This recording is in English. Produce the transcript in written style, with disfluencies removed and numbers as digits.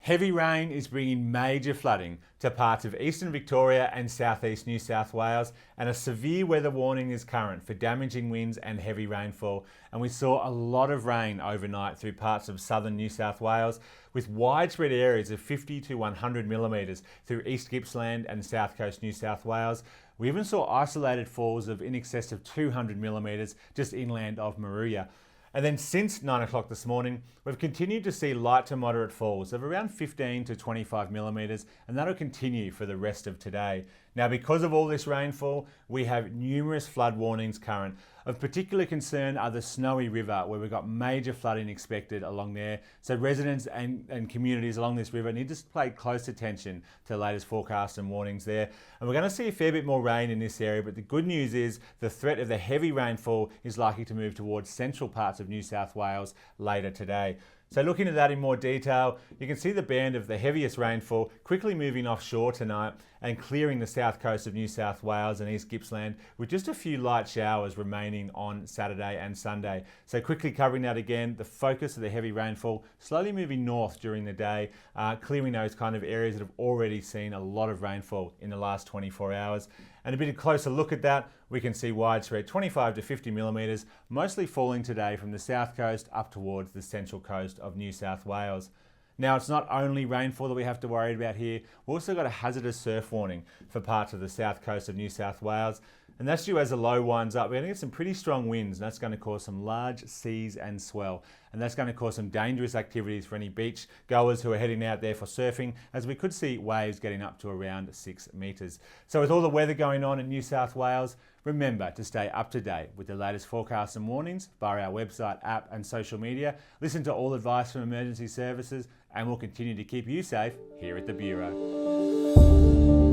Heavy rain is bringing major flooding to parts of eastern Victoria and southeast New South Wales, and a severe weather warning is current for damaging winds and heavy rainfall. And we saw a lot of rain overnight through parts of southern New South Wales, with widespread areas of 50 to 100 millimetres through East Gippsland and South Coast New South Wales. We even saw isolated falls of in excess of 200 millimetres just inland of Moruya. And then since 9 o'clock this morning, we've continued to see light to moderate falls of around 15 to 25 millimetres, and that'll continue for the rest of today. Now, because of all this rainfall, we have numerous flood warnings current. Of particular concern are the Snowy River, where we've got major flooding expected along there. So residents and communities along this river need to pay close attention to the latest forecasts and warnings there. And we're going to see a fair bit more rain in this area, but the good news is the threat of the heavy rainfall is likely to move towards central parts of New South Wales later today. So looking at that in more detail, you can see the band of the heaviest rainfall quickly moving offshore tonight and clearing the south coast of New South Wales and East Gippsland, with just a few light showers remaining on Saturday and Sunday. So quickly covering that again, the focus of the heavy rainfall slowly moving north during the day, clearing those kind of areas that have already seen a lot of rainfall in the last 24 hours. And a bit of closer look at that, we can see widespread 25 to 50 millimetres, mostly falling today from the south coast up towards the central coast of New South Wales. Now, it's not only rainfall that we have to worry about here, we've also got a hazardous surf warning for parts of the south coast of New South Wales. And that's due as the low winds up. We're going to get some pretty strong winds, and that's going to cause some large seas and swell. And that's going to cause some dangerous activities for any beach goers who are heading out there for surfing, as we could see waves getting up to around 6 metres. So with all the weather going on in New South Wales, remember to stay up to date with the latest forecasts and warnings via our website, app and social media. Listen to all advice from emergency services, and we'll continue to keep you safe here at the Bureau.